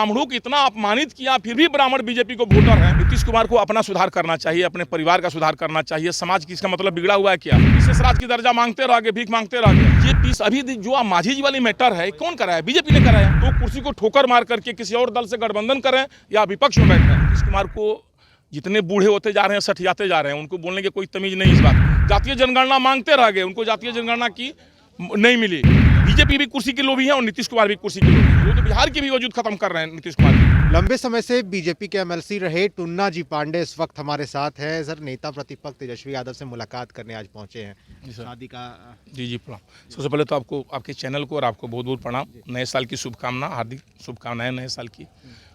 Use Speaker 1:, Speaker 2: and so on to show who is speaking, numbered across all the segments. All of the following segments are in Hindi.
Speaker 1: ब्राह्मणों को इतना अपमानित किया, फिर भी ब्राह्मण बीजेपी को वोटर है। नीतीश कुमार को अपना सुधार करना चाहिए, अपने परिवार का सुधार करना चाहिए। समाज की इसका मतलब बिगड़ा हुआ है क्या? विशेष राज की दर्जा मांगते रह गए, भीख मांगते रह गए। ये पीस अभी जो माझी जी वाली मैटर है, कौन कराया? बीजेपी ने कराया। तो कुर्सी को ठोकर मार करके किसी और दल से गठबंधन करें या विपक्ष में बैठे। नीतीश कुमार को जितने बूढ़े होते जा रहे हैं, सठियाते जा रहे हैं, उनको बोलने की कोई तमीज नहीं। इस बात जातीय जनगणना मांगते रह गए, उनको जातीय जनगणना की नहीं मिली। बीजेपी भी कुर्सी की लोभी है और नीतीश कुमार भी कुर्सी की लोभी है। वो तो बिहार की भी वजूद खत्म कर रहे हैं नीतीश कुमार।
Speaker 2: लंबे समय से बीजेपी के एमएलसी रहे टुन्ना जी पांडे इस वक्त हमारे साथ हैं। सर, नेता प्रतिपक्ष तेजस्वी यादव से मुलाकात करने आज पहुंचे हैं। शादी का
Speaker 1: जी प्रणाम। सबसे पहले तो आपको, आपके चैनल को और आपको बहुत बहुत प्रणाम। नए साल की शुभकामना, हार्दिक शुभकामनाएं नए साल की।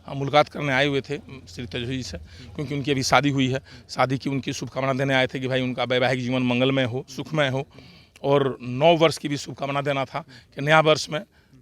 Speaker 1: हम मुलाकात करने आए हुए थे श्री तेजस्वी जी से, क्योंकि उनकी अभी शादी हुई है। शादी की उनकी शुभकामना देने आए थे कि भाई उनका वैवाहिक जीवन मंगलमय हो, सुखमय हो, और नव वर्ष की भी शुभकामना देना था कि नया वर्ष में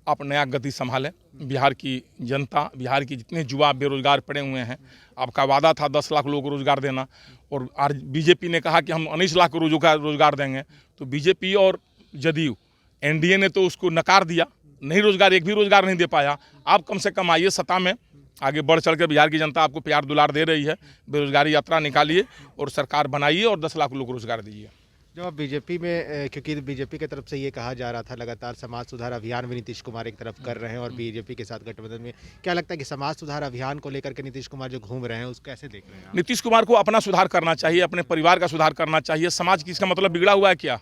Speaker 1: आप नया गति संभालें। बिहार की जनता, बिहार की जितने युवा बेरोजगार पड़े हुए हैं, आपका वादा था 10 लाख लोगों को रोजगार देना, और आज बीजेपी ने कहा कि हम 19 लाख को रोजगार देंगे। तो बीजेपी और जदयू एनडीए ने तो उसको नकार दिया, नहीं रोजगार, एक भी रोजगार नहीं दे पाया। आप कम से कम आइए सत्ता में, आगे बढ़ चढ़ कर बिहार की जनता आपको प्यार दुलार दे रही है। बेरोजगारी यात्रा निकालिए और सरकार बनाइए और 10 लाख लोगों को रोजगार दीजिए।
Speaker 2: जब आप बीजेपी में, क्योंकि बीजेपी की तरफ से ये कहा जा रहा था लगातार समाज सुधार अभियान भी नीतीश कुमार एक तरफ कर रहे हैं और बीजेपी के साथ गठबंधन में, क्या लगता है कि समाज सुधार अभियान को लेकर के नीतीश कुमार जो घूम रहे हैं उसको कैसे देख रहे हैं?
Speaker 1: नीतीश कुमार को अपना सुधार करना चाहिए, अपने परिवार का सुधार करना चाहिए। समाज की इसका मतलब बिगड़ा हुआ है क्या?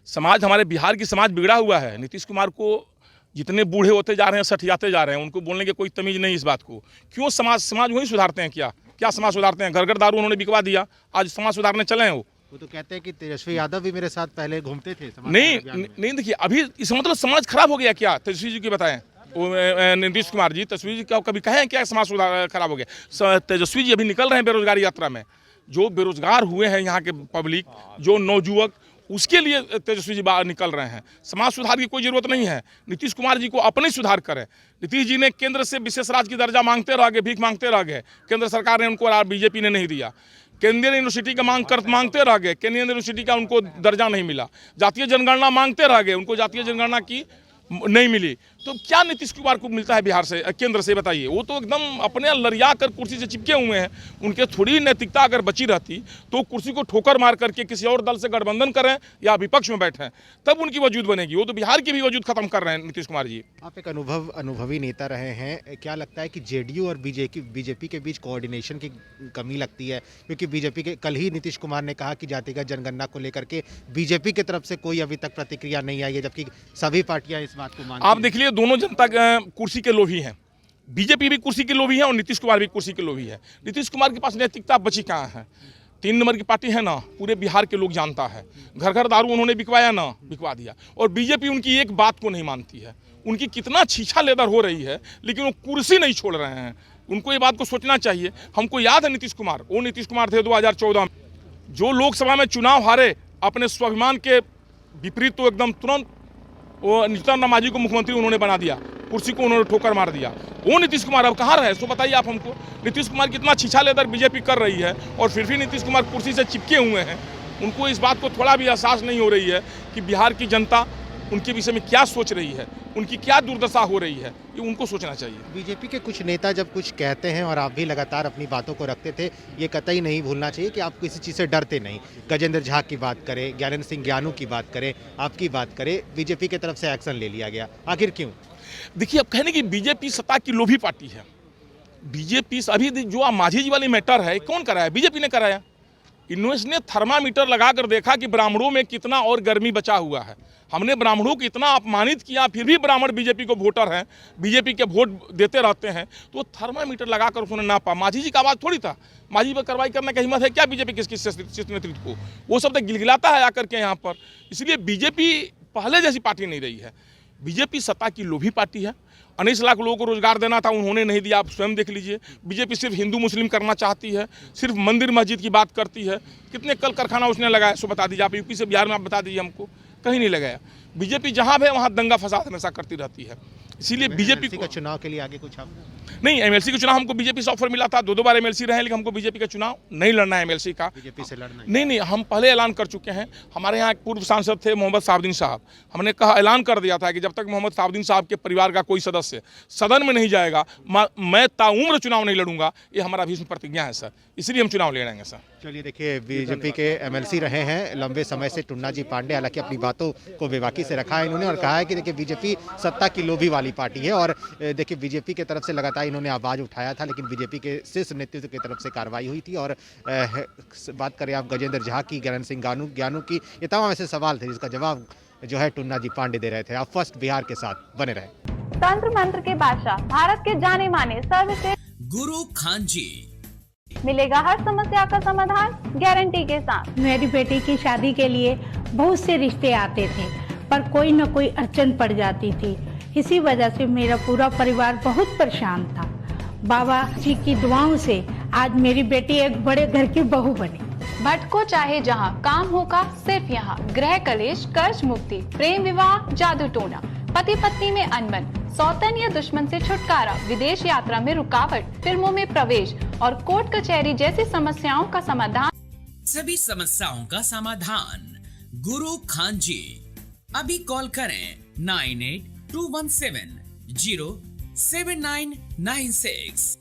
Speaker 1: समाज, हमारे बिहार की समाज बिगड़ा हुआ है। नीतीश कुमार को जितने बूढ़े होते जा रहे हैं, सठियाते जा रहे हैं, उनको बोलने की कोई तमीज नहीं। इस बात को क्यों समाज वही सुधारते हैं क्या समाज सुधारते हैं? घर घर दारू उन्होंने बिकवा दिया, आज समाज सुधारने चले हैं।
Speaker 2: वो तो कहते हैं कि तेजस्वी यादव भी मेरे साथ पहले घूमते थे।
Speaker 1: नहीं देखिए, अभी इस मतलब समाज खराब हो गया क्या? तेजस्वी जी की बताएं, नीतीश कुमार जी, तेजस्वी जी क्या कभी कहे क्या समाज सुधार खराब हो गया? तेजस्वी जी अभी निकल रहे हैं बेरोजगारी यात्रा में। जो बेरोजगार हुए हैं यहाँ के पब्लिक, जो नौजुवक, उसके लिए तेजस्वी जी बाहर निकल रहे हैं। समाज सुधार की कोई जरूरत नहीं है। नीतीश कुमार जी को अपने सुधार करें। नीतीश जी ने केंद्र से विशेष राज की दर्जा मांगते रह गए, भीख मांगते रह गए। केंद्र सरकार ने उनको, बीजेपी ने नहीं दिया। केंद्रीय यूनिवर्सिटी का मांगते रह गए, केंद्रीय यूनिवर्सिटी का उनको दर्जा नहीं मिला। जातीय जनगणना मांगते रह गए, उनको जातीय जनगणना की नहीं मिली। तो क्या नीतीश कुमार को मिलता है बिहार से, केंद्र से? बताइए। वो तो एकदम अपने लड़िया कर कुर्सी से चिपके हुए हैं। उनके थोड़ी नैतिकता अगर बची रहती तो कुर्सी को ठोकर मार करके किसी और दल से गठबंधन करें या विपक्ष में बैठें, तब उनकी वजूद बनेगी। वो तो बिहार की भी वजूद खत्म कर रहे हैं नीतीश कुमार जी।
Speaker 2: आप एक अनुभवी नेता रहे हैं, क्या लगता है कि जेडीयू और बीजेपी के बीच कोऑर्डिनेशन की कमी लगती है? क्योंकि बीजेपी के, कल ही नीतीश कुमार ने कहा कि जातिगत जनगणना को लेकर के बीजेपी की तरफ से कोई अभी तक प्रतिक्रिया नहीं आई है, जबकि सभी पार्टियां इस बात को मानती हैं।
Speaker 1: आप देख लीजिए, दोनों जनता कुर्सी के लोभी हैं। बीजेपी भी कुर्सी की लोभी है और नीतीश कुमार भी कुर्सी की लोभी है। नीतीश कुमार के पास नैतिकता बची कहाँ है? 3 नंबर की पार्टी है ना, पूरे बिहार के लोग जानता है। घर घर दारू उन्होंने बिकवाया ना, बिकवा दिया। और बीजेपी उनकी एक बात को नहीं मानती है। उनकी कितना छीछा लेदर हो रही है, लेकिन वो कुर्सी नहीं छोड़ रहे हैं। उनको ये बात को सोचना चाहिए। हमको याद है नीतीश कुमार, वो नीतीश कुमार थे 2014 में, जो लोकसभा में चुनाव हारे, अपने स्वाभिमान के विपरीत तो एकदम तुरंत वो नितिन नमाजी को मुख्यमंत्री उन्होंने बना दिया, कुर्सी को उन्होंने ठोकर मार दिया। वो नीतीश कुमार अब कहाँ रहे? सो बताइए आप हमको। नीतीश कुमार कितना छीछा लेदर बीजेपी कर रही है, और फिर भी नीतीश कुमार कुर्सी से चिपके हुए हैं। उनको इस बात को थोड़ा भी एहसास नहीं हो रही है कि बिहार की जनता उनके विषय में क्या सोच रही है, उनकी क्या दुर्दशा हो रही है, ये उनको सोचना चाहिए।
Speaker 2: बीजेपी के कुछ नेता जब कुछ कहते हैं, और आप भी लगातार अपनी बातों को रखते थे, ये कतई नहीं भूलना चाहिए कि आप किसी चीज़ से डरते नहीं। गजेंद्र झा की बात करें, ज्ञानेंद्र सिंह ज्ञानू की बात करें, आपकी बात करें, बीजेपी की तरफ से एक्शन ले लिया गया, आखिर क्यों?
Speaker 1: देखिए, अब कहने की बीजेपी सत्ता की लोभी पार्टी है। बीजेपी अभी जो माझी जी वाली मैटर है, कौन कराया? बीजेपी ने कराया। इन्होंने ने थर्मामीटर लगाकर देखा कि ब्राह्मणों में कितना और गर्मी बचा हुआ है। हमने ब्राह्मणों को इतना अपमानित किया, फिर भी ब्राह्मण बीजेपी को वोटर हैं, बीजेपी के वोट देते रहते हैं। तो थर्मामीटर लगाकर उसने नापा। माझी जी का आवाज़ थोड़ी था। माझी पर कार्रवाई करने की हिम्मत है क्या बीजेपी के शीर्ष नेतृत्व को? वो सब तो गिलगिलाता है आकर के यहाँ पर। इसलिए बीजेपी पहले जैसी पार्टी नहीं रही है। बीजेपी सत्ता की लोभी पार्टी है। 19 लाख लोगों को रोजगार देना था, उन्होंने नहीं दिया। आप स्वयं देख लीजिए। बीजेपी सिर्फ हिंदू मुस्लिम करना चाहती है, सिर्फ मंदिर मस्जिद की बात करती है। कितने कल कारखाना उसने लगाया, सो बता दीजिए आप। यूपी से बिहार में आप बता दीजिए हमको, कहीं नहीं लगाया। बीजेपी जहाँ भी है वहाँ दंगा फसाद हमेशा करती रहती है। इसीलिए बीजेपी
Speaker 2: एमएलसी का चुनाव के लिए आगे कुछ आप
Speaker 1: नहीं, एमएलसी का चुनाव हमको बीजेपी से ऑफर मिला था, 2 बार एमएलसी रहे, लेकिन हमको बीजेपी का चुनाव नहीं लड़ना है एमएलसी का।
Speaker 2: बीजेपी से लड़ना है?
Speaker 1: नहीं, हम पहले ऐलान कर चुके हैं। हमारे यहाँ एक पूर्व सांसद थे मोहम्मद साहबुद्दीन साहब, हमने कहा ऐलान कर दिया था कि जब तक मोहम्मद साहबुद्दीन साहब के परिवार का कोई सदस्य सदन में नहीं जाएगा, मैं ताउम्र चुनाव नहीं लड़ूंगा। ये हमारा भीष्म प्रतिज्ञा है सर, इसलिए हम चुनाव लड़ेंगे सर।
Speaker 2: चलिए देखिए, बीजेपी के एमएलसी रहे हैं लंबे समय से टुन्ना जी पांडे, हालांकि अपनी बातों को बेबाकी से रखा है इन्होंने और कहा है कि देखिए बीजेपी सत्ता की लोभी वाली पार्टी है। और देखिए बीजेपी की तरफ से लगातार इन्होंने आवाज़ उठाया था, लेकिन बीजेपी के शीर्ष नेतृत्व की तरफ से कार्रवाई हुई थी। और बात करें आप गजेंद्र झा की, ज्ञान सिंह ज्ञानू की, ये तमाम ऐसे सवाल थे जिसका जवाब जो है टुन्ना जी पांडे दे रहे थे। आप फर्स्ट बिहार के साथ बने रहे।
Speaker 3: तंत्र मंत्र के बादशाह, भारत के जाने माने सर्वश्रेष्ठ
Speaker 4: गुरु खान जी,
Speaker 3: मिलेगा हर समस्या का समाधान गारंटी के साथ।
Speaker 5: मेरी बेटी की शादी के लिए बहुत से रिश्ते आते थे, पर कोई न कोई अड़चन पड़ जाती थी। इसी वजह से मेरा पूरा परिवार बहुत परेशान था। बाबा जी की दुआओं से आज मेरी बेटी एक बड़े घर की बहू बनी।
Speaker 3: भटको चाहे जहां, काम होगा सिर्फ यहां। गृह कलेश, कर्ज मुक्ति, प्रेम विवाह, जादू टोना, पति पत्नी में अनबन, सौतन या दुश्मन से छुटकारा, विदेश यात्रा में रुकावट, फिल्मों में प्रवेश और कोर्ट कचहरी जैसी समस्याओं का समाधान।
Speaker 4: सभी समस्याओं का समाधान गुरु खान जी। अभी कॉल करें 9821707996।